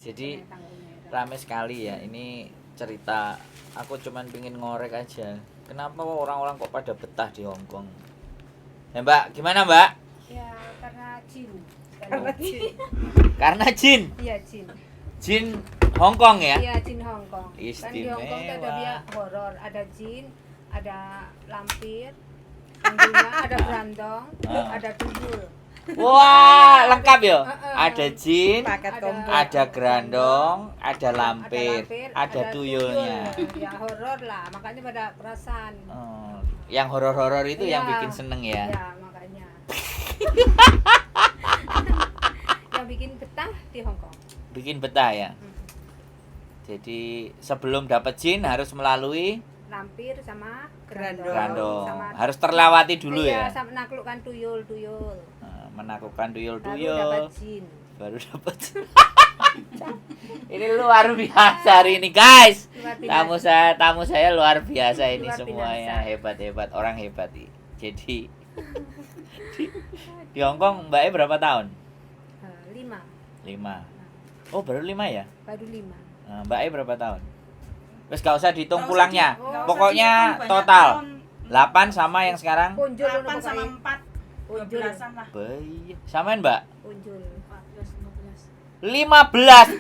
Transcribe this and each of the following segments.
Jadi rame sekali ya ini cerita. Aku cuman pingin ngorek aja. Kenapa orang-orang kok pada betah di Hong Kong? Ya Mbak, gimana Mbak? Ya karena jin. Karena jin. Iya jin. Jin Hong Kong ya? Iya jin Hong Kong. Kan di Hong Kong tuh ada Istimewa. dia horor, ada jin, ada lampir, hantunya, ada berandong, ada tuyul. Wah, lengkap ya. Heeh. Ada jin, Paket Ada- komplit. ada gerandong, ada lampir, ada tuyulnya. Ya horor lah, makanya pada perasaan. Oh, yang horor-horor itu yang Iya. bikin seneng ya. Ya makanya. Yang bikin betah di Hong Kong. Bikin betah ya. Jadi sebelum dapat jin harus melalui Lampir sama Gerandong. gerandong. Sama Harus terlewati dulu iya, ya. sama menaklukkan tuyul-tuyul. Nah, menaklukkan Baru dapat tuyul-tuyul. jin. Baru dapat. Ini luar biasa hari ini guys. Luar biasa. Tamu saya luar biasa ini Luar semuanya biasa. hebat orang hebat. Jadi di Hong Kong Mbaknya berapa tahun? 5. 5. Oh baru 5 ya? Baru 5. Nah, Mbaknya berapa tahun? Wes gak usah dihitung Nggak usah pulangnya. di- nggak usah Pokoknya dihitung banyak total tahun. 8 sama yang sekarang. Punjul 8 sama 4 Punjul. 12-an lah. Bayi. Samain Mbak? Punjul. 15.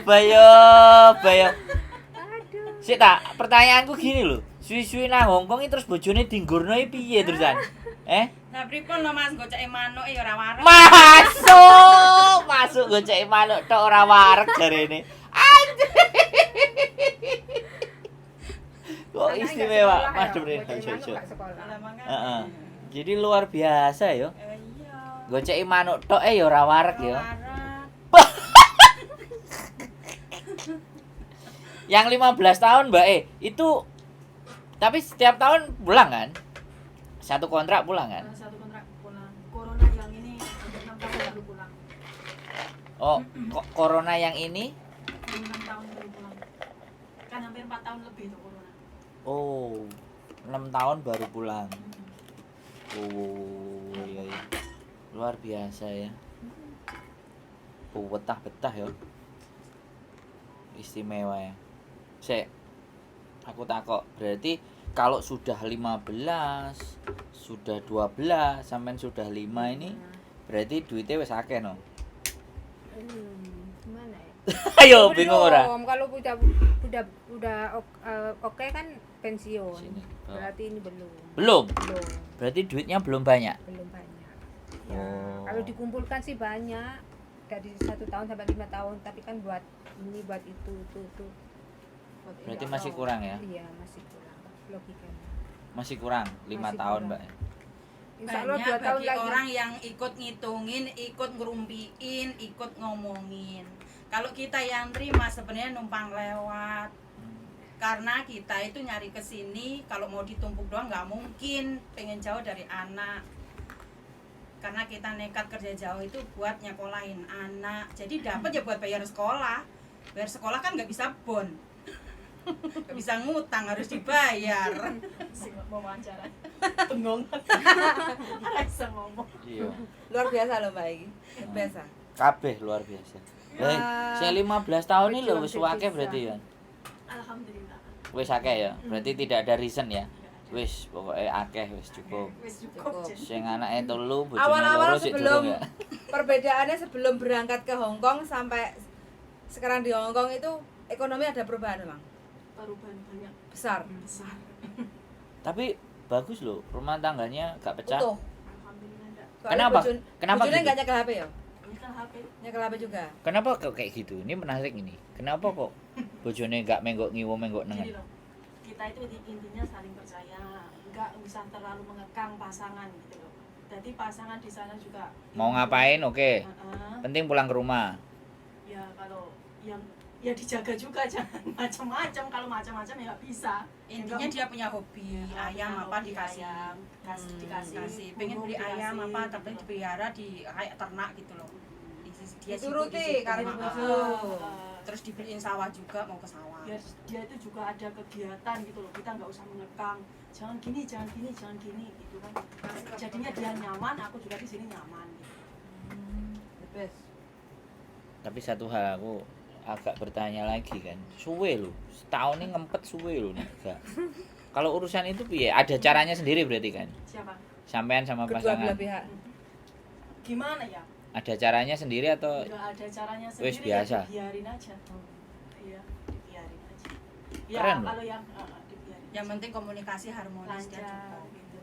Bayo. Aduh. Sik tak, pertanyaanku gini loh. Suwi-suwi nang Hong Kong iki terus bojone dinggurno iki piye terusan? Nah, pripun lho Mas, goceke manuk ya ora waras. Masuk goceki manuk tok ora wareg jarene. Anjir. Kok Karena istimewa, nggak sekolah Mas ya, Dure. bocah Ojo, Iman ojo. nggak sekolah. Lah makanya. Heeh. Jadi luar biasa ya. Iya. Goceki manuk tok ya ora wareg ya. Ora waras. Yang 15 tahun Mbak itu tapi setiap tahun pulang kan? Satu kontrak pulang kan? Satu kontrak pulang. Corona yang ini untuk 6 tahun baru pulang. Oh, kok corona yang ini? 6 tahun baru pulang. Kan hampir 4 tahun lebih itu corona. Oh, 6 tahun baru pulang. Oh, iya. Luar biasa ya. Oh, betah ya. Istimewa ya. Aku takok, berarti kalau sudah 15, sudah 12, sampean sudah 5 ini berarti duitnya wis akeh no. Gimana ya? Ayo bingung ora? Belum, kalau udah oke kan pensiun. Sini. Oh. Berarti ini belum. Belum. Belum. Berarti duitnya belum banyak. Belum banyak. Ya, Oh. kalau dikumpulkan sih banyak dari 1 tahun sampai 5 tahun, tapi kan buat ini buat itu. Buat ini. Berarti masih kurang ya? Iya, masih kurang logikanya. Masih kurang 5 Masih tahun, kurang. Mbak. Insya Allah Banyak 2 tahun bagi lagi. orang yang ikut ngitungin, ikut ngerumpiin, ikut ngomongin. Kalau kita yang terima sebenarnya numpang lewat. Karena kita itu nyari ke sini kalau mau ditumpuk doang nggak mungkin, pengen jauh dari anak. Karena kita nekat kerja jauh itu buat nyekolahin anak. Jadi dapat ya buat bayar sekolah. Bayar sekolah kan nggak bisa bon. Nggak bisa ngutang, harus dibayar. Sing mau wawancara. Bengong. Ora bisa ngomong. Iya. Luar biasa loh Mbak iki. Biasa. Kabeh luar biasa. Saya 15 tahun ini lho wis akeh berarti ya. Alhamdulillah. Wis akeh ya. Berarti tidak ada reason ya. Wis pokoknya akeh wis cukup. Wis cukup. Jen. Sing anake telu bojone Awal-awal loro sik sebelum durung ya. perbedaannya sebelum berangkat ke Hong Kong sampai sekarang di Hong Kong itu ekonomi ada perubahan memang Perubahan banyak besar. besar. Tapi bagus loh, rumah tangganya gak pecah. Utuh. Alhamdulillah enggak. Soalnya Kenapa? Kenapa bojone gitu? nggak nyekel HP ya? Ini kan HP. Nyekel HP juga. Kenapa kok kayak gitu? Ini menarik ini. Kenapa kok bojone gak menggok ngiwo menggok Jadi nengen? loh, kita itu intinya saling percaya, enggak usah terlalu mengekang pasangan gitu loh. Jadi pasangan di sana juga Mau ngapain? Oke. Heeh. Penting pulang ke rumah. Ya kalau yang ya dijaga juga jangan macam-macam, kalau macam-macam ya nggak bisa. Intinya dia punya hobi, ayam apa dikasih. ayam, dikasih Dikasih. Pengen beli burung ayam dikasih, apa tapi gitu. dipelihara di kayak ternak gitu loh. Dia Dituruti, sibuk di situ. karena Heeh. dibosok. Terus dibeliin sawah juga, mau ke sawah. Biar dia itu juga ada kegiatan gitu loh, kita nggak usah mengekang jangan gini gitu kan. Jadinya dia nyaman, aku juga di sini nyaman gitu. The best. Tapi satu hal aku agak bertanya lagi kan. Suwe lho, setahun ini ngempet suwe lho nek gak. Kalau urusan itu piye? Ada caranya sendiri berarti kan? Siapa? Sampean sama Kedua pasangan. belah pihak. Gimana ya? Ada caranya sendiri atau Nggak ada caranya Wes sendiri, biasa. ya dibiarin aja. Iya, dibiarin aja. Ya Keren loh. kalau yang dibiarin. Yang aja. penting komunikasi harmonis dia lancar cukup. gitu.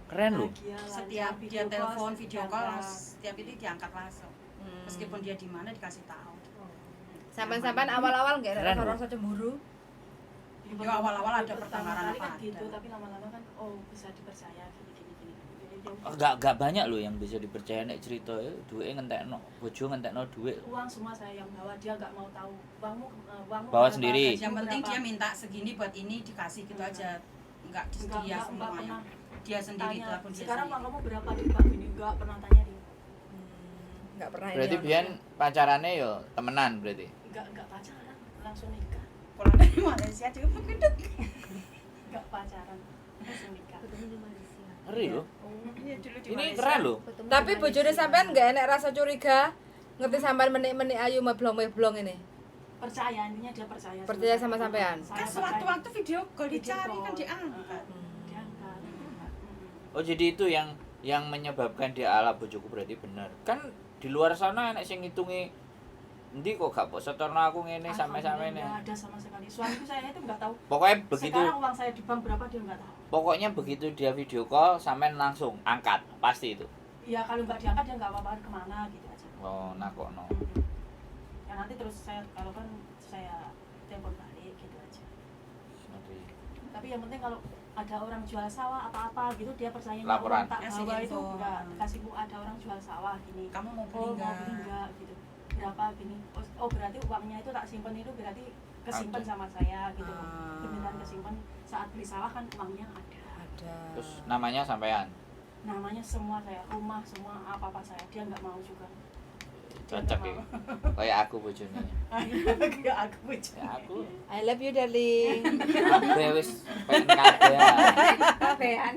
keren lho? Bahagia, Setiap lancar, dia telepon, call, video call, diangkat. setiap itu diangkat langsung. Meskipun dia di mana dikasih tahu. Sampai-sampai awal-awal nggak Keren ada loh. rasa cemburu. Ya, awal-awal ada pertama pertengkaran kali apa kan gitu, ada. tapi lama-lama kan bisa dipercaya gini. Jadi dia Oh, gak banyak loh yang bisa dipercaya nek cerita duwe ngentekno, bojo ngentekno duit. uang semua saya yang bawa, dia nggak mau tahu uangmu Bawa berapa, sendiri. gajimu Yang penting berapa. dia minta segini buat ini dikasih gitu aja. Enggak dia Nggak semuanya. pernah Dia sendiri tanya, telepon dia sekarang sendiri. uang kamu berapa di bank ini, nggak pernah tanya dia, Nggak pernah Berarti ini biyen pacarannya yo temenan berarti. nggak pacaran, langsung nikah, Pulang dari Malaysia juga begitu. nggak pacaran, langsung nikah. Ngeri loh. Iya, dulu di Ini Malaysia. keren loh. Tapi bojone sampean nggak enak rasa curiga. Ngerti sampean menik-menik ayu meblong-meblong ini. Percaya, intinya dia percaya. Percaya sama sampean? Kan sewaktu-waktu video call Video dicari call. kan diangkat. Diangkat. Oh jadi itu yang menyebabkan dia ala bojoku berarti benar. Kan di luar sana enek sing ngitungi endi kok gak mbok setorno aku ngene sampe-sampe Alhamdulillah, nggak ada sama sekali. Suamiku saya itu nggak tahu. Pokoknya begitu. Sekarang uang saya di bank berapa dia nggak tahu. Pokoknya begitu dia video call sampean langsung angkat, pasti itu. Ya kalau nggak diangkat dia nggak apa-apa kemana gitu aja. Oh, nakokno. Ya nanti terus saya kalau kan saya telepon balik gitu aja. Ngeri. Tapi yang penting kalau ada orang jual sawah apa-apa gitu dia percaya Laporan. tak Kasih bawa itu info. enggak kasih bu ada orang jual sawah gini. Kamu mau Oh beli mau beli enggak? enggak gitu. Berapa gini. Oh berarti uangnya itu tak simpen itu berarti kesimpan Ada. sama saya gitu. Ah. Beneran kesimpan saat beli sawah kan uangnya ada. Ada. Terus namanya sampean. Namanya semua saya, rumah semua apa-apa saya. Dia nggak mau juga. Cocok ya. Kayak aku bojone. Kayak aku bocor. Ya aku. I love you darling. Kabeh wis pengen kabeh. Kabehan.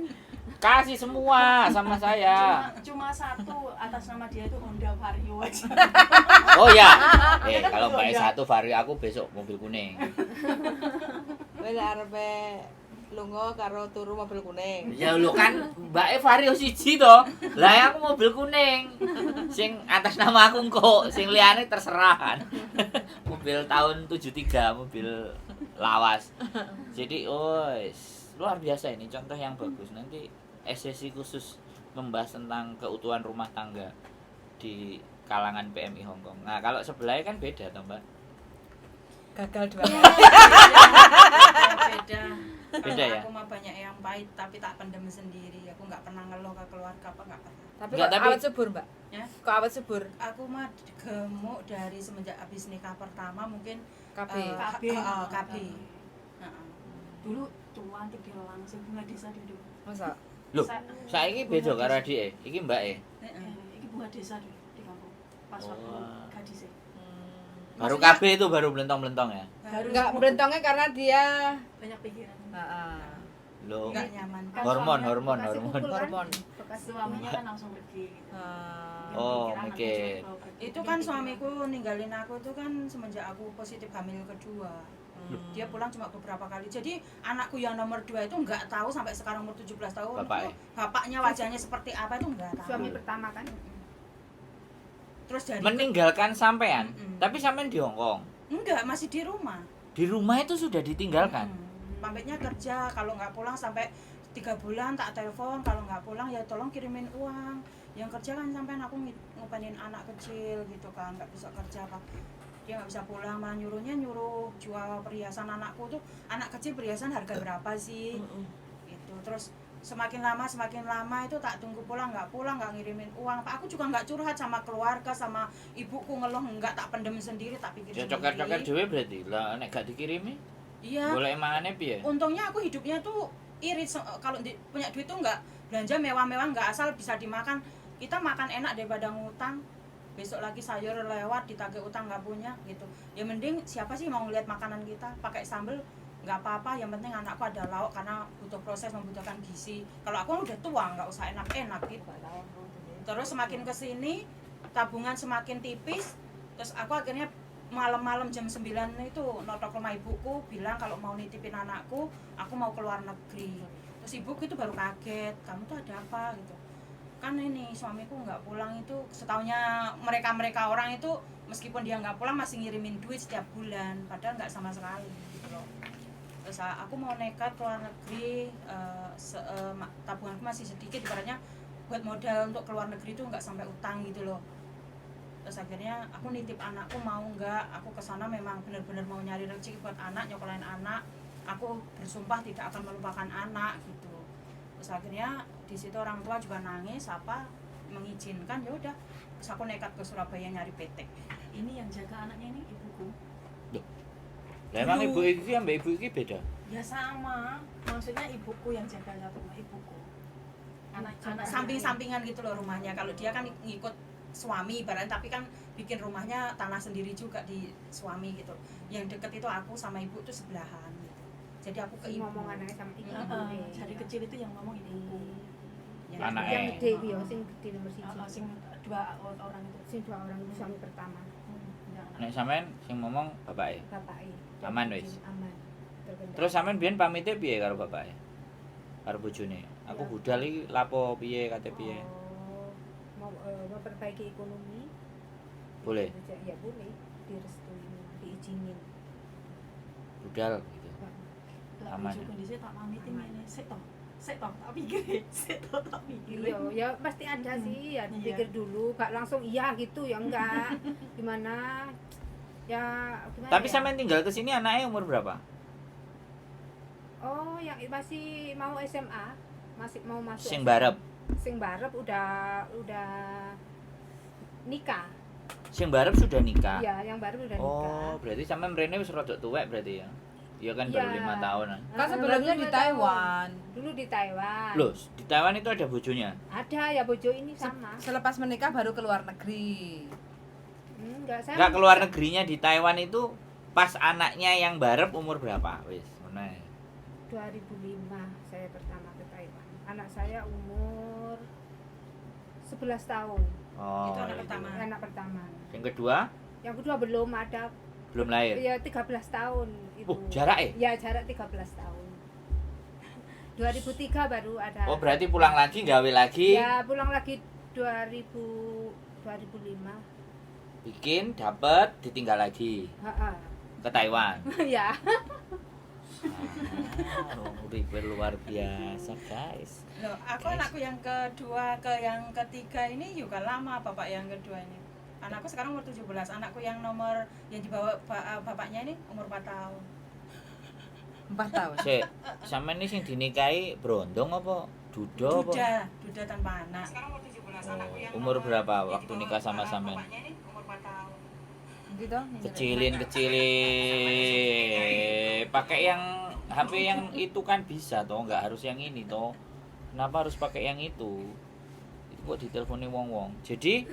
Kasih semua sama saya. Cuma satu atas nama dia itu Honda Vario aja. Oh ya. Kalau Mbak satu Vario aku besok mobil kuning. Wis arepe lunga karo turu mobil kuning. Ya lu kan Mbak Vario siji to. Lah aku mobil kuning. Sing atas nama aku kok, sing liyane terserah kan. Mobil tahun 73, mobil lawas. Jadi luar biasa ini contoh yang bagus. Nanti sesi khusus membahas tentang keutuhan rumah tangga di kalangan PMI Hongkong. Nah, kalau sebelahnya kan beda toh, Mbak. Gagal dua kali. Beda. Beda Kalau ya? aku mah banyak yang pahit tapi tak pendem sendiri. Aku nggak pernah ngeluh ke keluarga apa nggak pernah. Tapi Enggak, kok tapi- awet subur, Mbak? Ya. Kok awet subur? Aku mah gemuk dari semenjak habis nikah pertama mungkin KB. KB. KB. Heeh. Dulu cuantik dia langsung bunga desa dulu. Masa? Loh, Sa- saiki beda karo adike. Iki Mbake. Heeh. Ini bunga desa dulu di kampung. Pas waktu Oh. gadis ya. Baru Maksudnya- KB itu baru belentong-belentong ya. Enggak berentongnya karena dia Banyak pikiran. heeh. Loh. Nggak nyaman. Kan Hormon, suaminya- hormon, Kasih hormon. pukul kan? Hormon. Suaminya kan langsung pergi gitu. Oh, Pikiran mikir. anaknya juga Itu pergi. kan suamiku ninggalin aku tuh kan semenjak aku positif hamil kedua. Dia pulang cuma beberapa kali. Jadi anakku yang nomor 2 itu nggak tahu sampai sekarang umur 17 tahun. Bapaknya? Itu bapaknya wajahnya seperti apa itu nggak tahu. Suami pertama kan? Terus dari Meninggalkan sampean, Mm-mm. tapi sampean di Hong Kong. enggak masih di rumah. Di rumah itu sudah ditinggalkan. Pamitnya kerja, kalau nggak pulang sampai 3 bulan tak telepon, kalau nggak pulang ya tolong kirimin uang. Yang kerja kan sampai aku ngupanin anak kecil gitu kan, nggak bisa kerja apa. Dia nggak bisa pulang, malah nyuruh jual perhiasan anakku tuh. Anak kecil perhiasan harga berapa sih? Gitu. Terus semakin lama itu tak tunggu pulang nggak ngirimin uang. Pak, aku juga nggak curhat sama keluarga, sama ibuku ngeluh, nggak tak pendem sendiri, tak pikir Ya sendiri. coker-coker dhewe berarti. Lah nek gak dikirimi, Iya. golek mangane piye? Untungnya aku hidupnya tuh irit, kalau punya duit tuh nggak belanja mewah-mewah, nggak asal bisa dimakan. Kita makan enak daripada ngutang, besok lagi sayur lewat ditagih utang nggak punya gitu. Ya mending siapa sih mau ngeliat makanan kita pakai sambel, nggak apa-apa, yang penting anakku ada lauk karena butuh proses, membutuhkan gizi. Kalau aku udah tua nggak usah enak-enak gitu. Terus semakin kesini tabungan semakin tipis, Terus aku akhirnya malam-malam jam 9 itu notok rumah ibuku bilang kalau mau nitipin anakku, aku mau keluar negeri. Terus ibuku itu baru kaget, kamu tuh ada apa gitu. Kan ini suamiku nggak pulang itu, setaunya mereka orang itu meskipun dia nggak pulang masih ngirimin duit setiap bulan, padahal nggak sama sekali gitu loh. Terus aku mau nekat keluar negeri, tabunganku masih sedikit, ibaratnya buat modal untuk keluar negeri itu nggak sampai utang gitu loh. Terus akhirnya aku nitip anakku, mau nggak, aku kesana memang benar-benar mau nyari rezeki buat anak, nyokolain anak, aku bersumpah tidak akan melupakan anak gitu. Terus akhirnya di situ orang tua juga nangis, apa mengizinkan, ya udah. Terus aku nekat ke Surabaya nyari PT. Ini yang jaga anaknya ini ibuku. Lah emang ibu iki ambek ibu iki beda. Ya sama, maksudnya ibuku yang jaga satu rumah, ibuku. Anak Samping-sampingan gitu loh rumahnya. Kalau dia kan ngikut suami ibaratnya, tapi kan bikin rumahnya tanah sendiri juga di suami gitu. Yang deket itu aku sama ibu tuh sebelahan gitu. Jadi aku ke ibu. ngomong anaknya sama ibu. Dari kecil itu yang ngomong ibuku. Anaknya. Yang gede ku ya, sing gede nomor 1. Sing dua orang itu. Sing 2 orang itu suami pertama. Nek sampean sing ngomong bapake. Bapake. Aman wis. Aman. Terkendali. Terus sampean biyen pamite piye karo bapake? Karo bojone. Aku Ya. budal iki lapo piye kate piye? Mau memperbaiki ekonomi. Boleh. Ya boleh, direstui, diizinin. Budal gitu. Lah Aman. bojoku dhisik tak pamitin ngene, sik toh tak pikir, sik toh tak pikir. Iya, ya pasti ada sih, ya Iya. dipikir dulu, gak langsung iya gitu ya enggak. Gimana? Ya gimana Tapi ya? sampean tinggal ke sini anaknya umur berapa? Oh, yang masih mau SMA, masih mau masuk. Sing SMA. barep. Sing barep udah nikah. Sing barep sudah nikah. Iya, yang barep udah nikah. Oh, berarti sampean mrene wis rada tuwek berarti ya. Iya kan baru Iya. 5 tahun. Kan sebelumnya di Taiwan. Dulu di Taiwan. Loh, di Taiwan itu ada bojonya. Ada ya bojo ini sama. Selepas menikah baru ke luar negeri. Enggak, saya Enggak keluar negerinya di Taiwan itu pas anaknya yang barep umur berapa? Wis, ngono. 2005 saya pertama ke Taiwan. Anak saya umur 11 tahun. Oh. Itu anak itu. pertama. Anak pertama. Yang kedua Yang kedua belum ada. belum lahir. Ya 13 tahun itu. Jarak Ya jarak 13 tahun. 2003 baru ada. Oh, berarti pulang lagi gawe lagi. Ya pulang lagi 2005. Bikin, dapet, ditinggal lagi Heeh. ke Taiwan. Ya. Uripe luar biasa, guys. Loh, aku anakku yang kedua ke yang ketiga ini juga lama bapak yang kedua ini. Anakku sekarang umur 17, anakku yang dibawa bapaknya ini umur 4 tahun. 4 tahun. Sik, sampean ini sing dinikahi brondong apa duda apa? Duda tanpa anak. Sekarang umur 17, anakku yang Umur berapa waktu nikah sama sampean? bapaknya ini umur 4 tahun. Gitu. Kecilin. Pakai yang HP yang itu kan bisa toh, nggak harus yang ini toh. Kenapa harus pakai yang itu? Itu kok diteleponin wong-wong. Jadi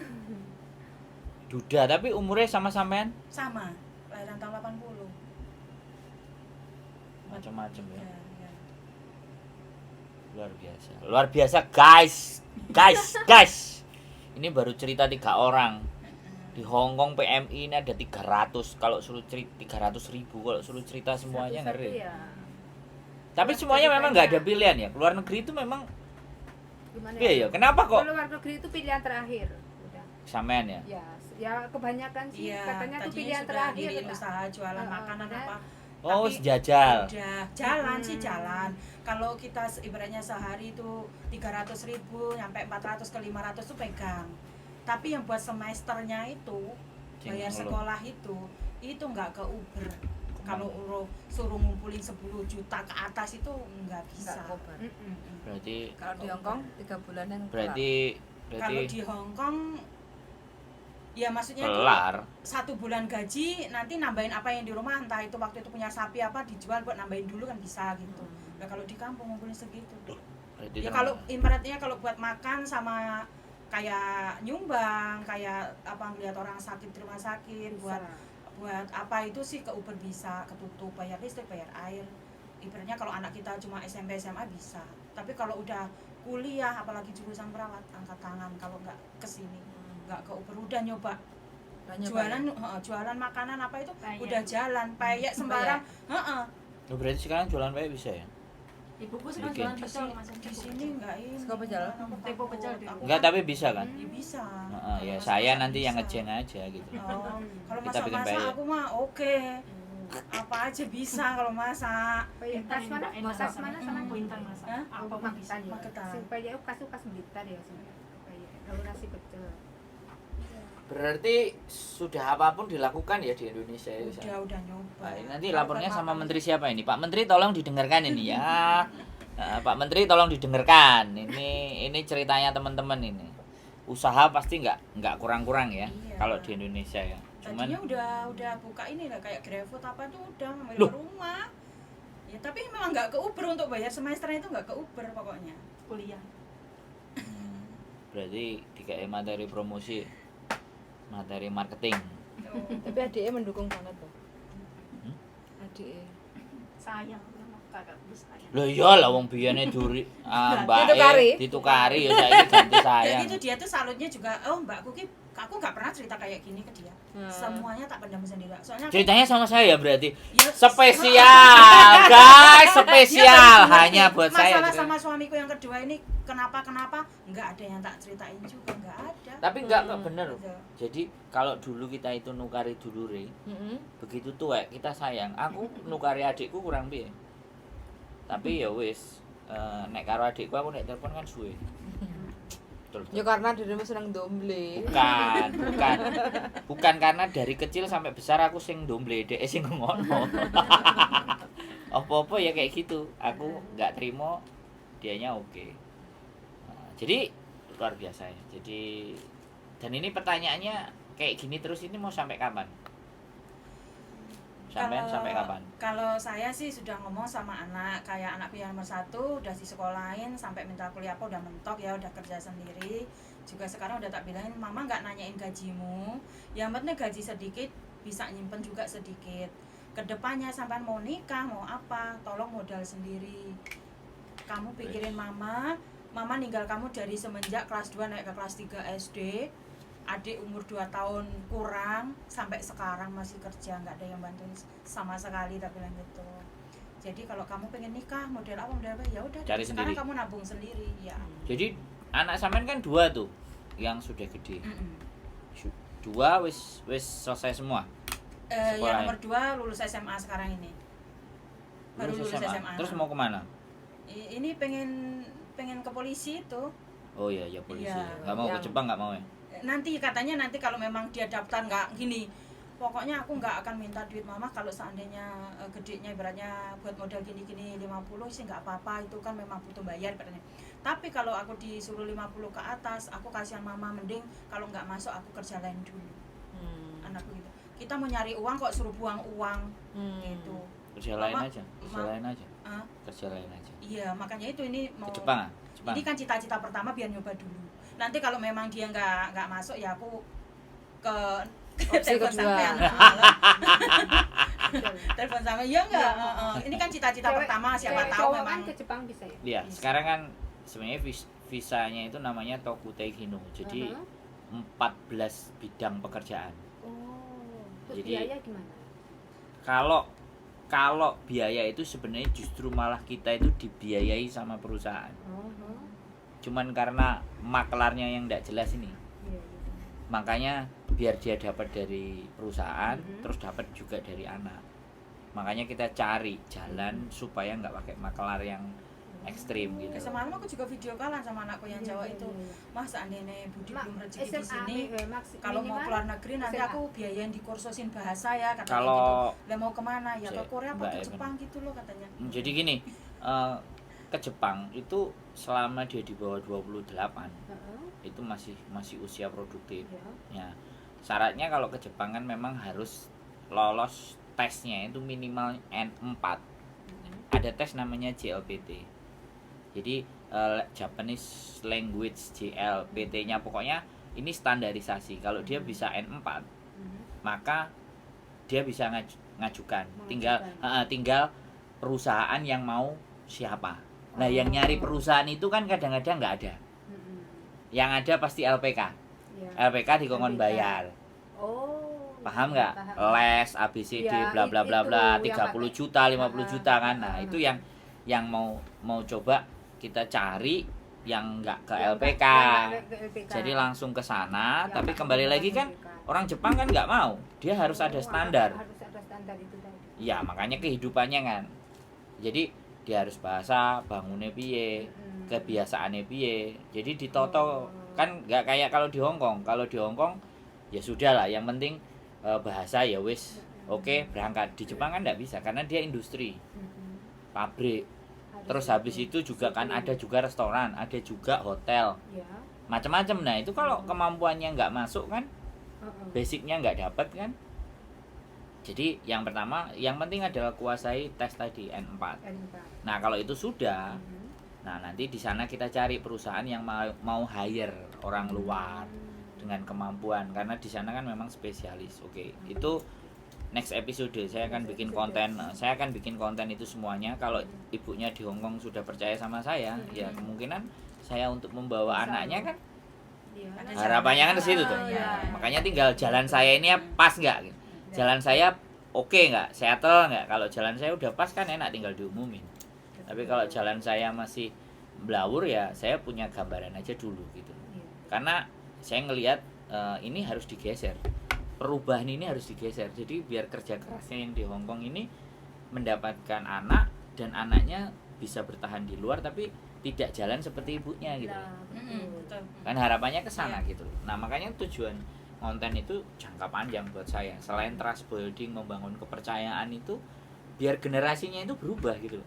duda tapi umurnya sama sampean Sama, lahiran tahun 80. macam-macam ya. Ya. Luar biasa guys. Ini baru cerita 3 orang. Di Hong Kong PMI ini ada 300. Kalau suruh cerita 300.000, kalau suruh cerita semuanya Satu-satu ngeri. ya. Tapi semuanya memang nggak ada pilihan ya. Keluar negeri itu memang Gimana iya ya. Kenapa kok Kalau luar negeri itu pilihan terakhir. Udah. sampean ya? Ya kebanyakan sih Iya, katanya tuh tadinya pilihan sudah terakhir. diriin Pak. usaha jualan makanan ada. apa. Oh, Tapi jajal. udah jalan sih jalan. Kalau kita ibaratnya sehari itu 300.000 sampai 400 ke 500 tuh pegang. Tapi yang buat semesternya itu bayar Cing, sekolah itu nggak ke Uber. Kalau suruh ngumpulin 10 juta ke atas itu nggak bisa. Enggak kobar. Mm-mm. Berarti Kalau di Hong Kong 3 bulanan kelar. berarti Kalau di Hong Kong ya maksudnya itu kelar. 1 bulan gaji nanti nambahin apa yang di rumah, entah itu waktu itu punya sapi apa dijual buat nambahin dulu kan bisa gitu. Nah kalau di kampung ngumpulin segitu Berarti ya, tenang. kalau ibaratnya kalau buat makan sama kayak nyumbang, kayak apa ngeliat orang sakit di rumah sakit, buat apa itu sih ke Uber bisa, ketutup, bayar listrik, bayar air. Ibaratnya kalau anak kita cuma SMP SMA bisa, tapi kalau udah kuliah apalagi jurusan perawat angkat tangan kalau nggak kesini, nggak ke Uber. Udah nyoba Banyak, jualan makanan apa itu Peyek. udah jalan, peyek sembarang. Heeh. Oh, berarti sekarang jualan peyek bisa ya? Ibuku sekarang Bikin. jualan pecel macam Di sini enggak ini. Suka pecel? Tempo pecel di Aku Enggak, tapi bisa kan? Ya bisa. Heeh, ya Kalau saya masak nanti yang bisa. ngejeng aja gitu. Oh, kalau Kita bikin masak-masak peyek. aku mah oke. Apa aja bisa kalau masak. Peyek khas mana? Khas mana sama Kuintan masak. Hah? Apa pun bisa. Magetan ya. Magetan. Sing peyek khas Blitar ya sing peyek. Kalau nasi pecel. Berarti sudah apapun dilakukan ya di Indonesia ya. Sa? Udah nyoba. Nah, nanti lapornya sama Menteri siapa ini? Pak Menteri tolong didengarkan ini ya. Nah, Pak Menteri tolong didengarkan. Ini ceritanya teman-teman ini. Usaha pasti nggak kurang-kurang ya Iya. kalau di Indonesia ya. Cuman Tadinya udah buka ini lah kayak GrabFood apa tuh udah ngambil Loh. ke rumah. Ya tapi memang nggak ke Uber untuk bayar semesternya itu nggak ke Uber pokoknya. Kuliah. berarti dikai materi promosi, materi marketing. Tuh. Tapi adiknya mendukung banget tuh. Hmm? Adiknya. Sayang kakakku sayang. Loh iyalah wong biyane duri mbake Ditukari. ditukari ya saiki ganti Dan sayang. itu dia tuh salutnya juga, oh mbakku ki, aku nggak pernah cerita kayak gini ke dia. Semuanya tak pendam sendiri. Soalnya aku- Ceritanya sama saya ya berarti. Ya, Spesial, guys, spesial dia hanya buat saya. masalah sama suamiku yang kedua ini kenapa nggak ada yang tak ceritain juga, nggak ada. Tapi enggak kok bener. Gitu. Jadi kalau dulu kita itu nukari dulure, Heeh. begitu tuwek kita sayang. Aku nukari adikku kurang piye. Tapi ya wis, nek karo adikku aku nek telepon kan suwe. Betul. Ya karena dirimu seneng domble. Bukan karena dari kecil sampai besar aku sing domble, dhek sing ngono. Apa-apa ya kayak gitu. Aku nggak terima, dianya oke. Nah, jadi luar biasa ya. Jadi dan ini pertanyaannya kayak gini terus ini mau sampai kapan? Sampai kapan? Kalau saya sih sudah ngomong sama anak, kayak anakku yang nomor 1 udah disekolahin sampai minta kuliah apa udah mentok ya, udah kerja sendiri. Juga sekarang udah tak bilangin, mama nggak nanyain gajimu, yang penting gaji sedikit bisa nyimpen juga sedikit. Kedepannya sampai mau nikah mau apa, tolong modal sendiri. Kamu pikirin mama ninggal kamu dari semenjak kelas 2 naik ke kelas 3 SD. Adik umur 2 tahun kurang sampai sekarang masih kerja, nggak ada yang bantuin sama sekali, tak bilang gitu. Jadi kalau kamu pengen nikah model apa ya udah Cari sekarang sendiri. kamu nabung sendiri ya. Jadi anak sampean kan 2 tuh yang sudah gede. Mm-mm. 2 wis selesai semua. Yang Sekolahnya. nomor 2 lulus SMA sekarang ini. Baru lulus SMA. Terus mau kemana? Ini pengen ke polisi itu. Oh iya ya polisi. Iya, Nggak mau ke yang- Jepang nggak mau ya? Nanti katanya kalau memang dia daftar nggak gini, pokoknya aku nggak akan minta duit mama kalau seandainya gedenya ibaratnya buat modal gini-gini 50 sih nggak apa-apa, itu kan memang butuh bayar katanya. Tapi kalau aku disuruh 50 ke atas, aku kasihan mama, mending kalau nggak masuk aku kerja lain dulu. Anakku gitu, kita mau nyari uang kok suruh buang uang gitu. Kerja lain Mama- aja. Kerja lain aja. Ah, Kerja lain aja. iya makanya itu ini mau Ke Jepang ah? Jepang. ini kan cita-cita pertama biar nyoba dulu. Nanti kalau memang dia nggak masuk ya aku ke Opsi telepon kedua. sampean. Telepon sampean ya enggak. Ini kan cita-cita pertama, siapa Cewek tahu cowok memang. kan ke Jepang bisa ya. Iya, sekarang kan sebenarnya visanya itu namanya Tokutei Hino. Jadi 14 bidang pekerjaan. Oh, terus Jadi- biaya gimana? Kalau biaya itu sebenarnya justru malah kita itu dibiayai sama perusahaan. Cuman karena maklarnya yang tidak jelas ini. Iya, Makanya biar dia dapat dari perusahaan, Mhm. terus dapat juga dari anak. Makanya kita cari jalan supaya nggak pakai maklar yang ekstrim gitu. Semalam aku juga video callan sama anakku yang Jawa itu. Mas seandainya Budi belum rezeki di sini, kalau mau keluar negeri nanti SMA. aku biayain di kursusin bahasa ya katanya gitu. Kalau Lah mau kemana ya, ke Korea apa Mbak ke Evan. Jepang gitu loh katanya. jadi gini, ke Jepang itu selama dia di bawah 28 itu masih usia produktif. Ya, syaratnya kalau ke Jepang kan memang harus lolos tesnya itu minimal N4. Ada tes namanya JLPT. Jadi Japanese Language JLPT-nya pokoknya ini standarisasi. Kalau dia bisa N4, maka dia bisa ngajukan. Tinggal perusahaan yang mau siapa. Nah, yang nyari perusahaan itu kan kadang-kadang nggak ada. Yang ada pasti LPK. LPK dikongkon bayar. Oh. Paham nggak? Paham. Les, ABCD, Ya, bla bla bla itu bla, yang 30 pakai. juta, 50 juta kan. Nah, Ah. itu yang mau coba kita cari yang nggak ke Yang LPK. nggak ke LPK. Jadi langsung ke sana, Yang tapi pakai kembali lagi LPK. kan orang Jepang kan nggak mau. Dia harus ada Oh, standar. Harus ada standar itu tadi. Ya, makanya kehidupannya kan. Jadi dia harus bahasa, bangunnya piye, kebiasaannya piye. Jadi ditoto kan nggak kayak kalau di Hong Kong. Kalau di Hong Kong ya sudah lah, yang penting bahasa ya wis oke berangkat. Di Jepang kan nggak bisa karena dia industri, pabrik. Terus habis itu juga kan ada juga restoran, ada juga hotel, Ya. macam-macam. Nah itu kalau kemampuannya nggak masuk kan, basicnya nggak dapat kan. Jadi yang pertama, yang penting adalah kuasai tes tadi N4. Nah kalau itu sudah, nah nanti di sana kita cari perusahaan yang mau hire orang luar dengan kemampuan, karena di sana kan memang spesialis. Oke, itu next episode saya akan bikin konten. Saya akan bikin konten itu semuanya. Kalau ibunya di Hong Kong sudah percaya sama saya, ya kemungkinan saya untuk membawa anaknya kan Iya. harapannya kan ke situ tuh. Iya. Makanya tinggal jalan saya ini pas nggak? Jalan saya oke nggak? Settle nggak? Kalau jalan saya udah pas kan enak, tinggal diumumin. Tapi kalau jalan saya masih blawur ya saya punya gambaran aja dulu gitu. Karena saya ngelihat ini harus digeser. Perubahan ini harus digeser. Jadi biar kerja kerasnya yang di Hong Kong ini mendapatkan anak dan anaknya bisa bertahan di luar tapi tidak jalan seperti ibunya gitu. Nah, Betul. Kan harapannya ke sana gitu. Nah, makanya tujuan konten itu jangka panjang buat saya. Selain trust building, membangun kepercayaan itu biar generasinya itu berubah gitu.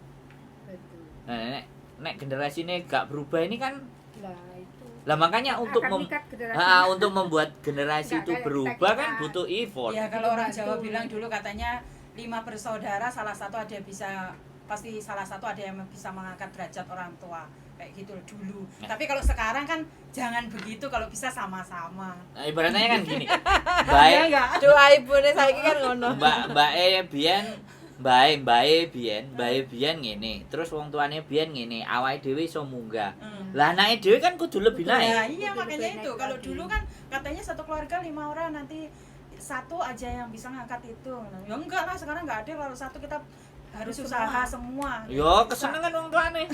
Betul. Nah, nek generasinya gak berubah ini kan Lah itu. lah makanya untuk Akan ikat generasi. untuk membuat generasi Nggak itu kayak berubah kita. kan butuh effort. Ya kalau orang Bantu. Jawa bilang dulu katanya 5 bersaudara, salah satu ada pasti salah satu ada yang bisa mengangkat derajat orang tua kayak gitu dulu. Nah. Tapi kalau sekarang kan jangan begitu, kalau bisa sama-sama. Nah, ibaratnya kan gini. Ya Baik enggak? Doa ibune saiki kan ngono. Mbak biyen biyen ngene. Terus wong tuane biyen ngene, awake dhewe iso munggah. Lah anake dhewe kan kudu lebih Nah, naik. iya Betul, makanya lebih itu. naik Kalau lagi. dulu kan katanya satu keluarga 5 orang, nanti satu aja yang bisa ngangkat itu. Ya enggak lah, sekarang enggak ada. Kalau satu kita harus usaha semua. Yo kesenengan wong tuane.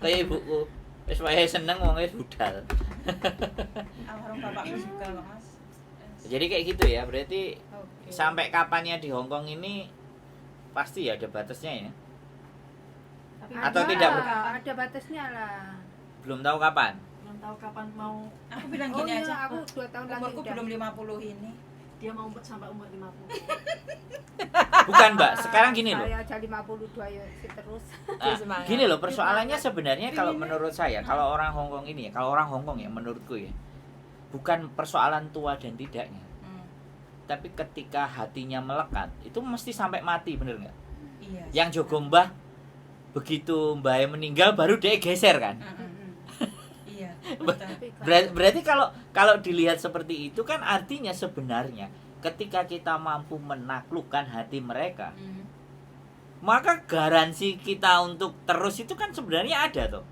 Kayak ibuku. Wis wae seneng wong wis budal. Almarhum bapakku juga kok, Mas. Jadi kayak gitu ya, berarti Oke. sampai kapannya di Hong Kong ini pasti ya ada batasnya ya. Tapi Atau Ada, tidak? ada batasnya lah. Belum tahu kapan. belum tahu kapan mau Aku bilang Oh gini iya, aja. aku 2 tahun lagi Umurku udah. belum 50 ini. dia mau sampai umur 50. Bukan, Mbak. Sekarang gini loh. Saya aja 52 ya terus. Nah, Semangat. gini loh, persoalannya sebenarnya kalau Pinginnya. menurut saya, kalau orang Hong Kong ini ya, kalau orang Hong Kong ya menurutku ya, bukan persoalan tua dan tidaknya. Tapi ketika hatinya melekat, itu mesti sampai mati, bener nggak? Iya. Yang jogo mbah, begitu mbahnya meninggal baru dia geser kan? Iya. Betul. Berarti kalau dilihat seperti itu kan artinya sebenarnya ketika kita mampu menaklukkan hati mereka, maka garansi kita untuk terus itu kan sebenarnya ada tuh.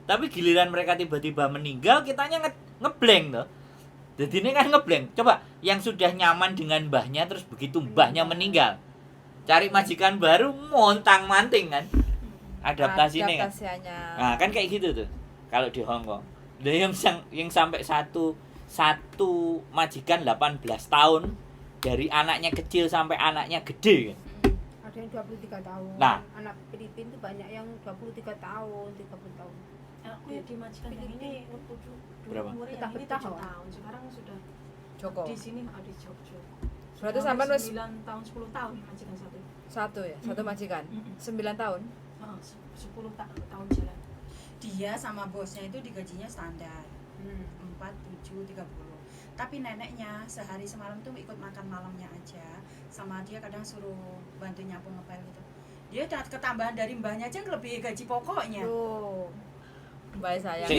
Tapi giliran mereka tiba-tiba meninggal, kitanya ngeblank tuh. Jadi ini kan ngeblank. Coba yang sudah nyaman dengan mbahnya terus begitu mbahnya meninggal, cari majikan baru montang-manting kan. Adaptasinya kan. Adaptasinya. Nah, kan kayak gitu tuh. Kalau di Hong Kong. Ada yang sampai satu majikan 18 tahun dari anaknya kecil sampai anaknya gede kan. Ada yang 23 tahun. Nah. Anak Filipina itu banyak yang 23 tahun, 30 tahun. Aku ya di majikan yang ini waktu dulu Berapa? umurnya yang ini Betah-betah, 7 Wak. tahun. Sekarang sudah Joko. di sini di Jogja. Berarti sampai wis 9 tahun 10 tahun majikan satu. satu ya, satu majikan. 9 tahun. Oh, 10 tahun jalan. Dia sama bosnya itu digajinya standar 4, 7, 30. Tapi neneknya sehari semalam tuh ikut makan malamnya aja. Sama dia kadang suruh bantu nyapu ngepel gitu. Dia udah ketambahan dari mbahnya aja lebih gaji pokoknya. Tuh. Mbak saya. Si,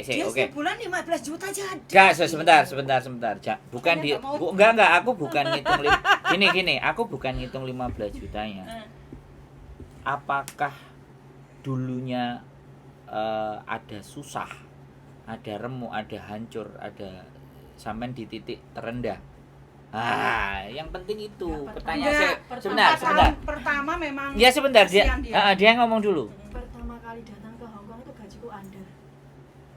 Dia oke. sebulan 15 juta jadi. Enggak, sebentar. Bukan Makanya nggak mau. enggak, aku bukan ngitung gini, aku bukan ngitung 15 jutanya. Apakah dulunya ada susah, ada remuk, ada hancur, ada sampean di titik terendah. Yang penting itu. Pertanyaan Enggak, saya sebentar. tahun pertama memang Ya sebentar dia. kasihan dia. Dia ngomong dulu. Pertama kali datang ke Hong Kong itu gajiku under.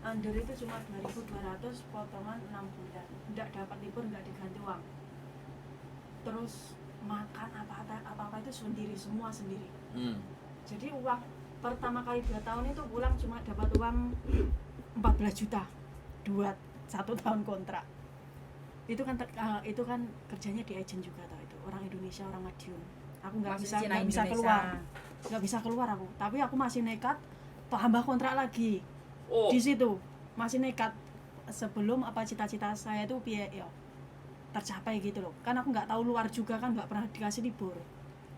Under itu cuma 2.200 potongan 6 bulan. Enggak dapat libur, enggak diganti uang. Terus makan apa-apa itu sendiri, semua sendiri. Jadi uang pertama kali 2 tahun itu pulang cuma dapat uang 14 juta buat 1 tahun kontrak. Itu kan kerjanya di agent juga tau, itu orang Indonesia, orang Madiun. Aku nggak bisa keluar, nggak bisa keluar aku. Tapi aku masih nekat tambah kontrak lagi. Di situ masih nekat sebelum cita-cita saya itu tercapai gitu loh. Kan aku nggak tahu luar juga kan, nggak pernah dikasih libur.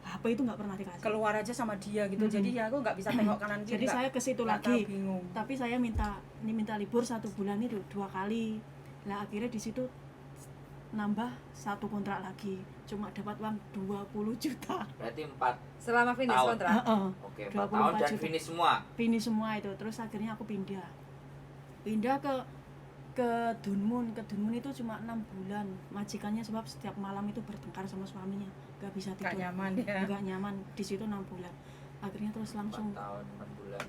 HP itu nggak pernah dikasih. Keluar aja sama dia gitu. Jadi ya aku nggak bisa tengok kanan kiri. Jadi saya ke situ lagi. Bingung. Tapi saya minta libur 1 bulan itu 2 kali. Lah akhirnya di situ nambah 1 kontrak lagi, cuma dapat uang 20 juta. Berarti 4 Selama finish tahun. kontrak. Oke, 4 tahun dan finish semua. Finish semua itu. Terus akhirnya aku pindah ke Dunmun. Ke Dunmun itu cuma 6 bulan. Majikannya sebab setiap malam itu bertengkar sama suaminya, nggak bisa tidur. Nggak nyaman di situ 6 bulan. Akhirnya terus 4 langsung tahun 6 bulan.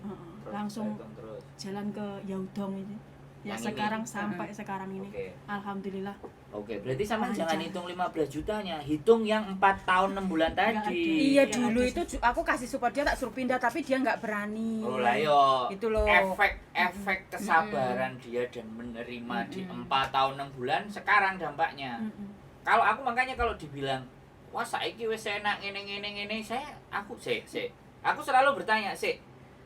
Terus langsung terus. jalan ke Yaudong ini. Ya Yang sekarang ini. sampai sekarang ini. Oke. Alhamdulillah. Oke, berarti sama Lancar. jangan hitung 15 jutanya, hitung yang 4 tahun 6 bulan tadi. Iya dulu itu aku kasih support dia, tak suruh pindah tapi dia nggak berani. Oh lah yo. Itu loh. Efek kesabaran dia dan menerima di 4 tahun 6 bulan sekarang dampaknya. Kalau aku makanya kalau dibilang wah saiki wis enak ngene aku aku selalu bertanya,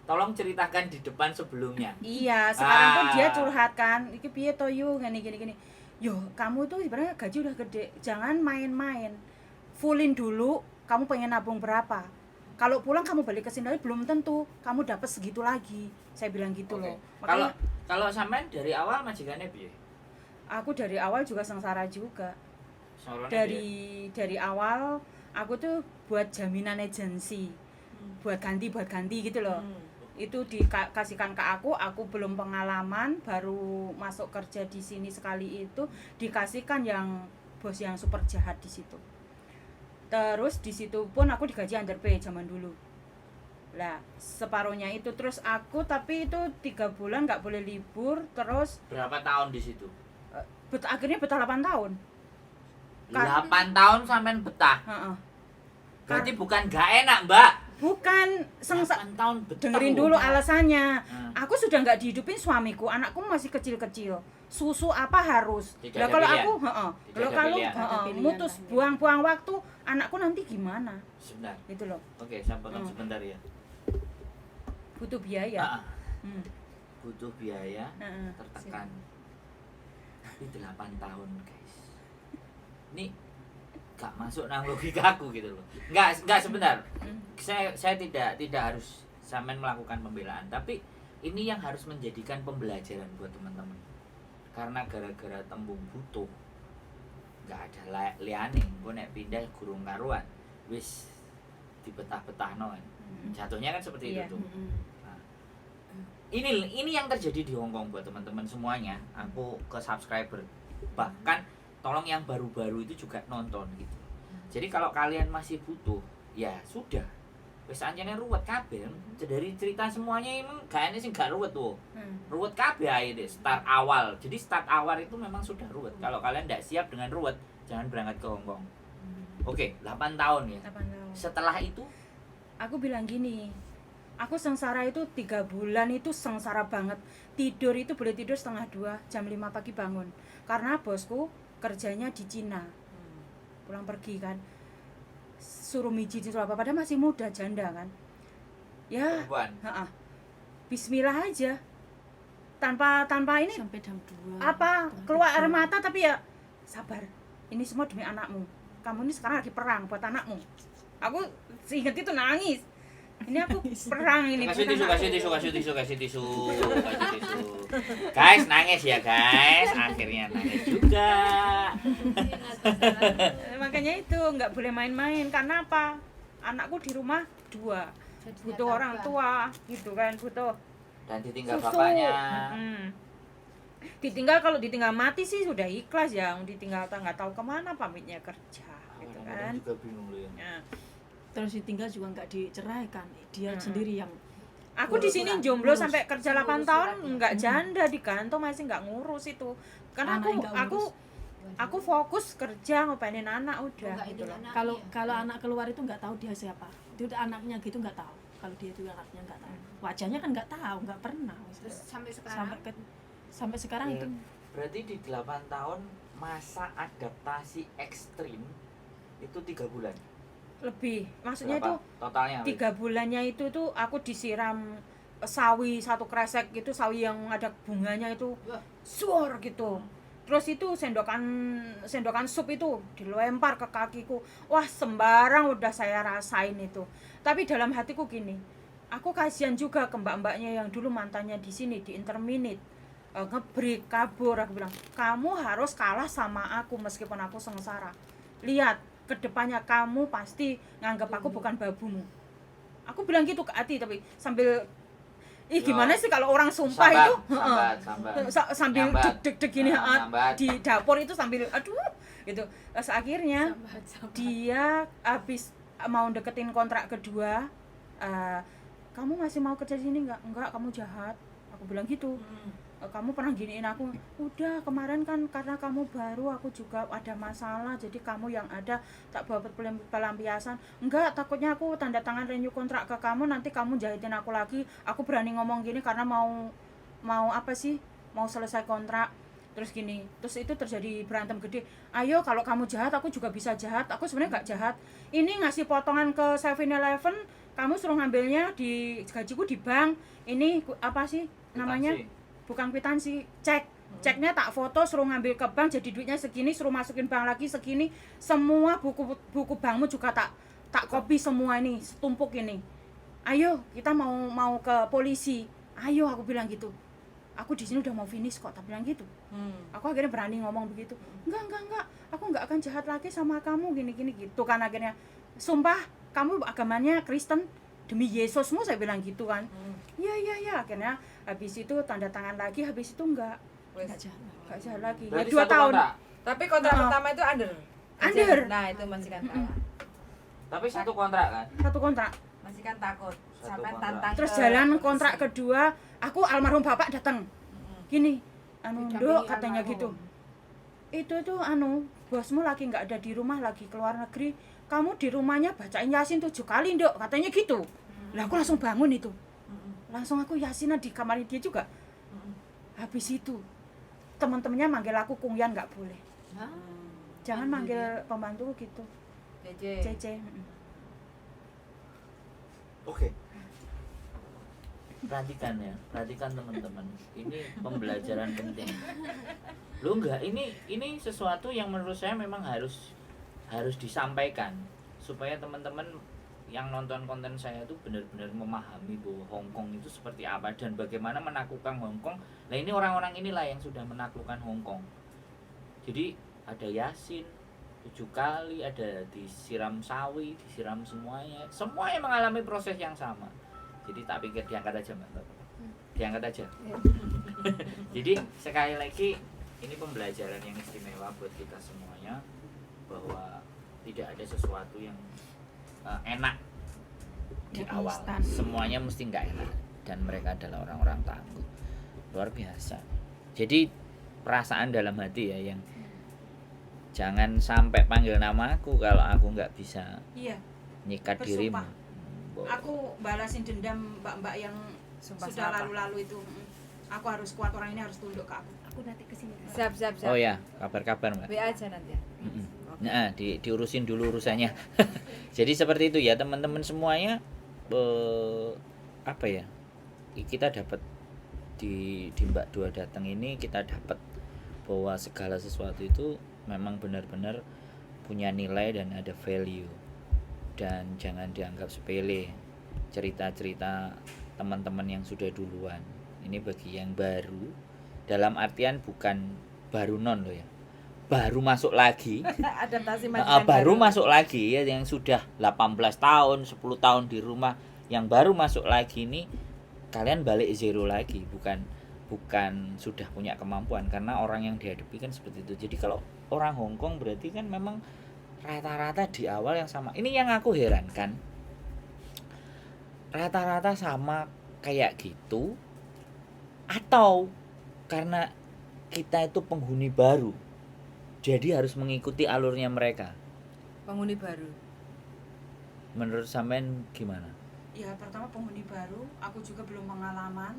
tolong ceritakan di depan sebelumnya. Iya, sekarang pun dia curhat kan, iki piye to yu gini. Yo, kamu tuh sebenarnya gaji udah gede, jangan main-main. Fullin dulu, kamu pengen nabung berapa. Kalau pulang kamu balik ke sini belum tentu kamu dapat segitu lagi. Saya bilang gitu loh. Kalau sampean dari awal majikannya piye? Aku dari awal juga sengsara juga. Sorone Dari awal aku tuh buat jaminan agensi. Buat ganti gitu loh. Itu dikasihkan ke aku belum pengalaman, baru masuk kerja di sini sekali itu dikasihkan yang bos yang super jahat di situ. Terus di situ pun aku digaji underpay zaman dulu. Lah separuhnya itu terus aku tapi itu 3 bulan nggak boleh libur terus. Berapa tahun di situ? Akhirnya betah 8 tahun. 8 tahun sampean betah. Heeh. Berarti bukan gak enak, Mbak. Bukan 8 tahun betah. dengerin dulu alasannya. Hmm. Aku sudah nggak dihidupin suamiku, anakku masih kecil-kecil. Susu apa harus? Tidak Lah ada kalau pilihan. aku, Tidak kalau ada kalau pilihan. mutus buang-buang waktu, anakku nanti gimana? Sebentar. Gitu loh. Oke, saya potong sebentar ya. Butuh biaya. Ah, Hmm. butuh biaya, Heeh. tertekan. Tapi 8 tahun, guys. Ini gak masuk nang logika aku gitu loh. Enggak sebentar. Saya tidak harus sampean melakukan pembelaan, tapi ini yang harus menjadikan pembelajaran buat teman-teman. Karena gara-gara tembung butuh enggak ada liane, engko nek pindah gurung karuan. Wis dibetah-betahno kan. Jatuhnya kan seperti Iya. itu tuh. Nah, ini yang terjadi di Hong Kong buat teman-teman semuanya. Aku ke subscriber bahkan tolong yang baru-baru itu juga nonton gitu. Jadi kalau kalian masih butuh, ya sudah. Wis anjene ruwet kabeh. Dari cerita semuanya emang kayaknya sih gak ruwet tuh. Ruwet kabeh ae deh start awal. Jadi start awal itu memang sudah ruwet. Kalau kalian tidak siap dengan ruwet, jangan berangkat ke Hong Kong. Oke, 8 tahun ya. 8 tahun. Setelah itu Aku bilang gini, aku sengsara itu 3 bulan itu sengsara banget. Tidur itu boleh tidur 1:30, jam 5 pagi bangun. Karena bosku kerjanya di Cina. Pulang pergi kan. Suruh miji suruh apa, padahal masih muda, janda kan. Ya, perempuan. bismillah aja. Tanpa ini Sampai jam 2. keluar air mata tapi ya sabar. Ini semua demi anakmu. Kamu ini sekarang lagi perang buat anakmu. Aku ingat itu nangis. Ini aku perang ini. Kasih tisu, buat kasih anakku. tisu, kasih tisu, kasih tisu, kasih tisu. Guys, nangis ya guys. Akhirnya nangis juga. Makanya itu nggak boleh main-main. Karena apa? Anakku di rumah 2. Butuh orang tua gitu kan, butuh Dan ditinggal susu. bapaknya. ditinggal, kalau ditinggal mati sih sudah ikhlas ya, ditinggal nggak tahu kemana pamitnya kerja gitu kan. juga bingung loh ya. Nah, Terus ditinggal juga nggak diceraikan, dia Mm-mm. sendiri yang aku di sini jomblo sampai kerja 8 tahun suratnya. nggak janda di kantor, masih nggak ngurus itu. Karena Anaknya nggak aku fokus kerja ngopainin anak udah Enggak, gitu ini loh. anak. kalau Iya. kalau anak keluar itu nggak tahu dia siapa, itu anaknya gitu nggak tahu, kalau dia itu anaknya nggak tahu, wajahnya kan nggak tahu, nggak pernah. Terus sampai sekarang Sampai sekarang Ya, itu berarti di 8 tahun masa adaptasi ekstrim itu 3 bulan. Lebih, maksudnya Berapa itu totalnya? 3 bulannya itu tuh aku disiram sawi satu kresek gitu, sawi yang ada bunganya itu Wah. suar gitu. Terus itu sendokan sup itu dilempar ke kakiku. Wah, sembarang udah saya rasain itu. Tapi dalam hatiku gini, aku kasihan juga ke mbak-mbaknya yang dulu mantannya di sini di Interminit. Ngebreak, kabur. Aku bilang, kamu harus kalah sama aku meskipun aku sengsara. Lihat, kedepannya kamu pasti nganggap aku bukan babumu. Aku bilang gitu ke hati, tapi sambil gimana sih kalau orang sumpah itu sambil Nyambat. deg-deg gini Nyambat. di dapur itu sambil aduh gitu. Terus akhirnya dia habis mau deketin kontrak kedua, kamu masih mau kerja di sini enggak, kamu jahat, aku bilang gitu. Kamu pernah giniin aku, udah kemarin kan karena kamu baru, aku juga ada masalah, jadi kamu yang ada tak bawa pelampiasan. Enggak, takutnya aku tanda tangan renew kontrak ke kamu, nanti kamu jahitin aku lagi. Aku berani ngomong gini karena mau apa sih, mau selesai kontrak. Terus gini, terus itu terjadi berantem gede. Ayo kalau kamu jahat, aku juga bisa jahat. Aku sebenarnya nggak jahat. Ini ngasih potongan ke 7-Eleven, kamu suruh ngambilnya di gajiku di bank. Ini apa sih namanya? Bukan kwitansi, ceknya tak foto, suruh ngambil ke bank, jadi duitnya segini, suruh masukin bank lagi segini. Semua buku bankmu juga tak copy semua ini, setumpuk ini. Ayo kita mau ke polisi. Ayo, aku bilang gitu. Aku di sini udah mau finish kok, tak bilang gitu. Aku akhirnya berani ngomong begitu. Enggak, aku nggak akan jahat lagi sama kamu gini gitu kan. Akhirnya sumpah kamu agamanya Kristen, demi Yesusmu, saya bilang gitu kan. Iya, akhirnya habis itu tanda tangan lagi, habis itu enggak jahat lagi. Ya, Berarti 2 satu tahun. kontrak. Tapi kontrak pertama itu under. Under. Nah, itu masih kan salah. Tapi satu kontrak kan? Satu kontrak. Masih kan takut. Satu Sampai kontrak. tantang. Terus ke jalan polisi. kontrak kedua, aku almarhum bapak datang. Gini, Didampingi Dok, katanya almarhum. gitu. Itu tuh bosmu lagi nggak ada di rumah, lagi keluar negeri. Kamu di rumahnya bacain Yasin 7 kali, Dok, katanya gitu. Lah aku langsung bangun itu. Langsung aku Yasinan di kamar dia juga. Habis itu teman-temannya manggil aku Kungyan, nggak boleh. Jangan manggil pembantu gitu. Cece. Oke. Perhatikan teman-teman. Ini pembelajaran penting. Lu enggak, ini sesuatu yang menurut saya memang harus disampaikan supaya teman-teman yang nonton konten saya itu benar-benar memahami bahwa Hong Kong itu seperti apa dan bagaimana menaklukkan Hong Kong. Nah, ini orang-orang inilah yang sudah menaklukkan Hong Kong. Jadi ada Yasin 7 kali, ada disiram sawi, disiram semuanya mengalami proses yang sama. Jadi tak pikir diangkat aja, Mbak. Diangkat aja. Jadi sekali lagi ini pembelajaran yang istimewa buat kita semuanya bahwa tidak ada sesuatu yang enak di Ya, awal. instan. Semuanya mesti nggak enak dan mereka adalah orang-orang tangguh. Luar biasa. Jadi perasaan dalam hati ya yang jangan sampai panggil nama aku kalau aku nggak bisa Iya, nyikat bersumpah. dirimu. aku balasin dendam mbak-mbak yang Sumpah sudah serapah. lalu-lalu itu. Aku harus kuat, orang ini harus tunduk ke aku. Aku nanti kesini. Siap. Oh ya, kabar-kabar Mbak. WA aja nanti ya. Mm-mm. Nah, diurusin dulu urusannya. Jadi seperti itu ya teman-teman semuanya. Apa ya? Kita dapat di Mbak Dua datang ini kita dapat bahwa segala sesuatu itu memang benar-benar punya nilai dan ada value dan jangan dianggap sepele cerita-cerita teman-teman yang sudah duluan. Ini bagi yang baru, dalam artian bukan baru non loh ya, baru masuk lagi. Adaptasi majikan Baru masuk lagi ya, yang sudah 18 tahun 10 tahun di rumah, yang baru masuk lagi ini kalian balik zero lagi, bukan bukan sudah punya kemampuan, karena orang yang dihadapi kan seperti itu. Jadi kalau orang Hong Kong berarti kan memang rata-rata di awal yang sama. Ini yang aku herankan, rata-rata sama kayak gitu, atau karena kita itu penghuni baru jadi harus mengikuti alurnya mereka. Penghuni baru. Menurut sampean gimana? Ya pertama penghuni baru, aku juga belum pengalaman,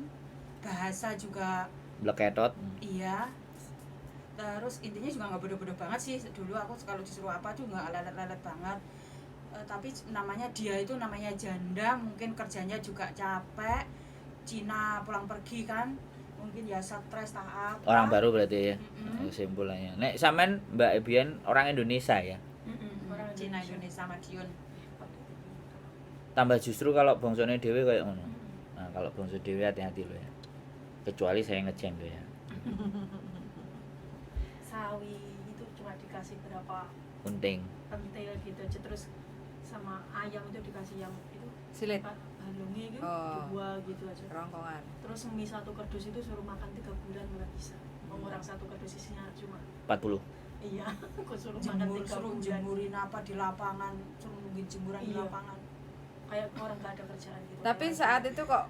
bahasa juga Bleketot. iya. Terus intinya juga nggak bodoh-bodoh banget sih. Dulu aku kalau disuruh apa tuh nggak lelet-lelet banget. Tapi namanya dia itu namanya janda, mungkin kerjanya juga capek. Cina pulang pergi kan, mungkin ya stres tak apa. Orang baru berarti ya. Mm-mm. Kesimpulannya. Nek sampean Mbak Ebian orang Indonesia ya. Orang Cina Indonesia Madiun. Tambah justru kalau bongsone dhewe kayak ngono. Nah, kalau bongso dhewe hati-hati loh ya. Kecuali saya ngejeng loh ya. Sawi itu cuma dikasih berapa Penting. pentil gitu aja, terus sama ayam itu dikasih yang itu Silit. balungnya gitu Oh. dua gitu aja. Rongkongan. Terus mie satu kardus itu suruh makan 3 bulan nggak bisa, mengurang satu kardus isinya cuma 40. iya aku suruh makan 3 Suruh bulan jemurin apa di lapangan, suruh nungguin jemuran di Iya. lapangan. kayak orang nggak ada kerjaan gitu. Tapi Kayak saat itu kok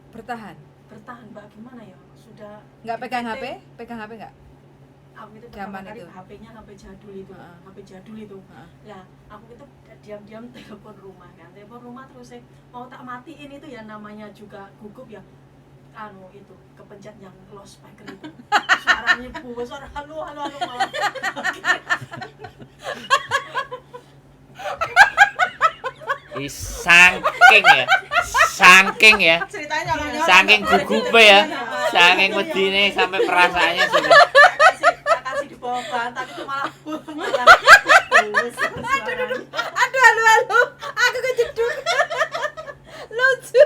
bertahan? bertahan mbak, gimana ya, sudah Nggak pegang di- HP? Pegang HP nggak? aku itu Zaman pertama kali itu? HP-nya HP jadul itu, Heeh. HP jadul itu. Heeh. Lah aku itu diam-diam telepon rumah kan, telepon rumah terus saya mau tak matiin itu ya, namanya juga gugup ya, itu kepencet yang loudspeaker itu, suaranya suara halo malah. Saking ya. Saking ya. Ceritanya orang Saking gugupe ya. Saking wedine sampai perasaannya sudah. tak kasih di bawah bantal itu malah Aduh, aku kejeduk. Lucu.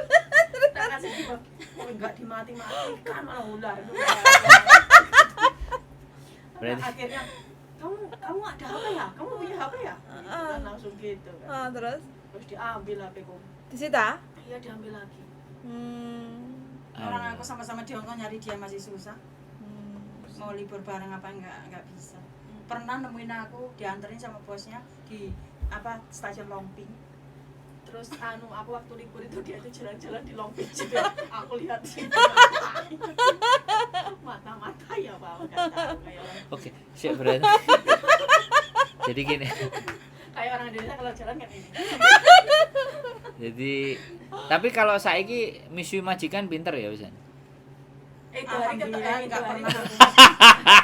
tak kasih di bawah, enggak dimati-matikan malah ular. Berarti- Akhirnya kamu ada HP ya? Kamu punya HP ya? Kan langsung gitu kan. Terus Terus diambil HP-ku. disita? Iya diambil lagi. Orang aku sama-sama di Hongkong nyari dia masih susah. Mau libur bareng apa nggak bisa. Pernah nemuin aku dianterin sama bosnya di stasiun Longping. Terus aku waktu libur itu dia tuh jalan-jalan di Longping juga. Aku lihat sih. Mata-mata ya Pak, enggak tahu kayak orang. Oke, siap berarti. Jadi gini. Kayak orang Indonesia kalau jalan kan ini. Jadi tapi kalau saiki misui majikan pinter ya Wisan. Itu hari Alhamdulillah itu nggak hari pernah.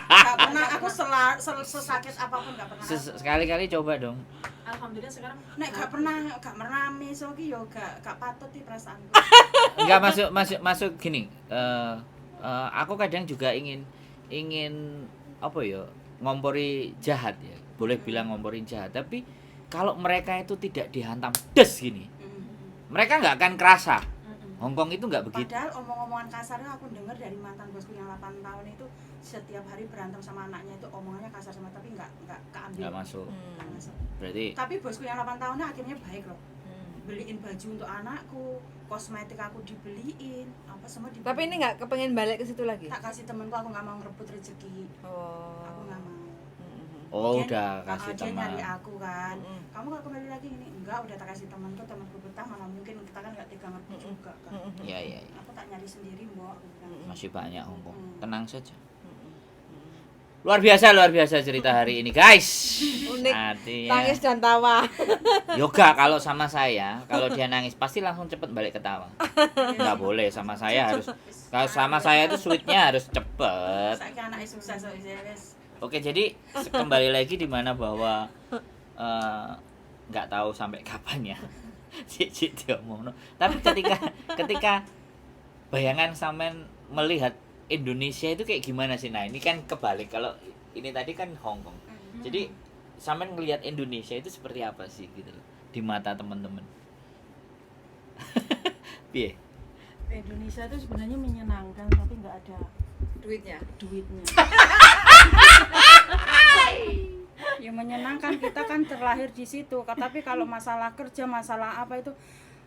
Nggak pernah aku sesakit apapun nggak pernah. Sekali-kali coba dong. Alhamdulillah sekarang Nek gak pernah meso ki yo gak patut iki perasaanku. Enggak masuk gini. Aku kadang juga ingin apa ya, ngompori jahat ya. Boleh bilang ngomporin jahat, tapi kalau mereka itu tidak dihantam des gini, mereka nggak akan kerasa. Hongkong itu nggak begitu. Padahal omong-omongan kasarnya aku dengar dari mantan bosku yang 8 tahun itu setiap hari berantem sama anaknya itu omongannya kasar sama, tapi nggak keambil. Nggak masuk. Nggak masuk. Berarti Tapi bosku yang 8 tahunnya akhirnya baik loh. Beliin baju untuk anakku, kosmetik aku dibeliin, apa semua dibeliin. Tapi ini nggak kepengen balik ke situ lagi? tak kasih temenku, aku nggak mau ngerebut rezeki. Aku nggak mau. udah kasih Dia nyari teman. aku kan. Kamu gak kembali lagi ini? Enggak, udah tak kasih temanku betah, malah mungkin kita kan gak tega ngerebut juga kan. Iya. Aku tak nyari sendiri, Mbok. Aku bilang. Masih banyak Hongkong. Tenang saja. Luar biasa cerita hari ini, guys. Unik. Artinya Tangis dan tawa. yoga kalau sama saya, kalau dia nangis pasti langsung cepet balik ketawa. Nggak boleh, sama saya harus. Kalau sama saya itu sweetnya harus cepet. Saiki anaknya sukses kok wis. Oke, jadi kembali lagi di mana bahwa nggak tahu sampai kapan ya Cici diomongno. Tapi ketika bayangan sampean melihat Indonesia itu kayak gimana sih? Nah, ini kan kebalik. Kalau ini tadi kan Hongkong. Jadi sampean ngelihat Indonesia itu seperti apa sih gitu loh di mata teman-teman? Piye? Indonesia itu sebenarnya menyenangkan tapi nggak ada Duitnya. duitnya. Ya menyenangkan, kita kan terlahir di situ. Tapi kalau masalah kerja, masalah apa itu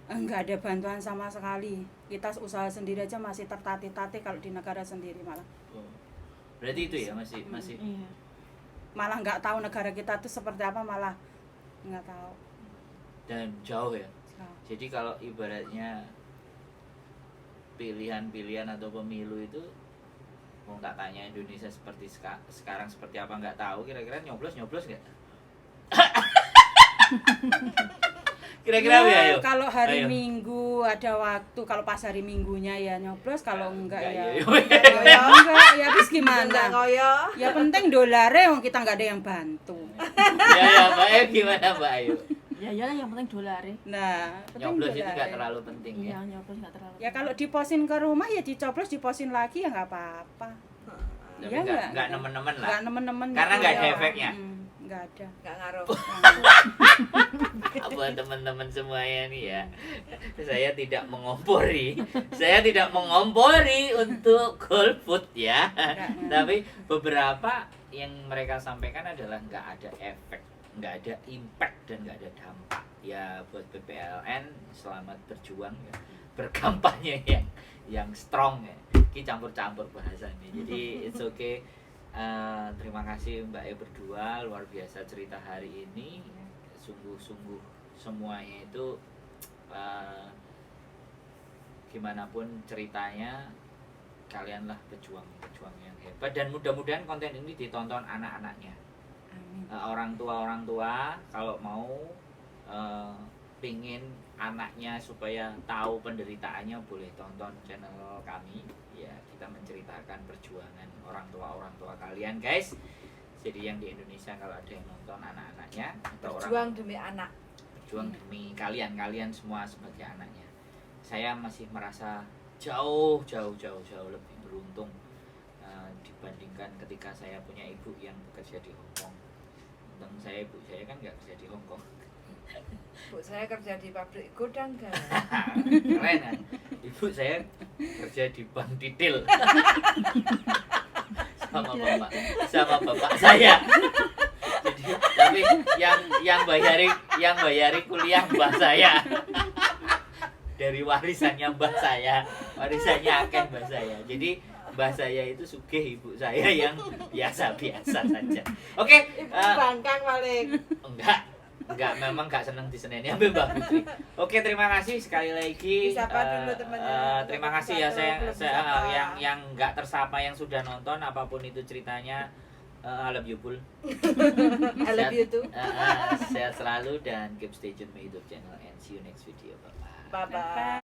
Enggak ada bantuan sama sekali. Kita usaha sendiri aja masih tertatih-tatih kalau di negara sendiri malah. Oh. Berarti itu ya masih Iya. Malah nggak tahu negara kita tuh seperti apa, malah nggak tahu. dan jauh ya. Jauh. Jadi kalau ibaratnya pilihan-pilihan atau pemilu itu mau tak tanya Indonesia seperti sekarang seperti apa nggak tahu, kira-kira nyoblos nggak? Kira-kira Ya, ya, ayo. kalau hari Ayo. Minggu ada waktu, kalau pas hari Minggunya ya nyoblos, kalau enggak ya. ya. Ya enggak, ya habis Enggak gimana? ngoyo. Ya penting dolarnya wong kita nggak ada yang bantu. Ya Mbak Ayu gimana Mbak Ayu? Ya iyalah yang penting dolare. Nah, penting Nyoblos itu dolarnya. nggak terlalu penting ya. Iya, nyoblos nggak terlalu. Ya kalau diposin ke rumah ya dicoblos, diposin lagi ya nggak apa-apa. Tapi Iya nggak nemen-nemen lah. Nggak nemen-nemen. Karena gitu nggak ada ya. efeknya. Nggak ada. Enggak ngaruh. Buat teman-teman semuanya nih ya, saya tidak mengompori untuk golput ya. Tapi beberapa yang mereka sampaikan adalah nggak ada efek, nggak ada impact dan nggak ada dampak ya buat PPLN. Selamat berjuang ya, berkampanye yang strong ya. Ini campur-campur bahasanya, jadi it's okay. Terima kasih Mbak E berdua, luar biasa cerita hari ini. Sungguh-sungguh semuanya itu gimana pun ceritanya, kalianlah pejuang yang hebat, dan mudah-mudahan konten ini ditonton anak-anaknya. Amin. Orang tua kalau mau pingin anaknya supaya tahu penderitaannya, boleh tonton channel kami ya. Kita menceritakan perjuangan orang tua kalian guys. Jadi yang di Indonesia kalau ada yang nonton anak-anaknya atau Berjuang demi anak. berjuang demi kalian semua sebagai anaknya. Saya masih merasa jauh lebih beruntung dibandingkan ketika saya punya ibu yang bekerja di Hong Kong. Untung ibu saya kan nggak kerja di Hong Kong. Bu saya kerja di pabrik gudang kan. Keren kan? Ibu saya kerja di bank titil sama bapak saya. Jadi tapi yang bayari kuliah mbah saya. Dari warisannya mbah saya, warisannya akeh mbah saya. Jadi mbah saya itu sugih, ibu saya yang biasa-biasa saja. Oke, Bangkang paling. enggak, memang enggak senang diseneni ambil Mbak Putri. Oke, terima kasih sekali lagi. Disapa dulu temannya. Terima kasih ya saya yang enggak tersapa yang sudah nonton apapun itu ceritanya. I love you Pul. I love you too. Sehat selalu dan keep stay tune my YouTube channel and see you next video. Bye bye. Bye bye.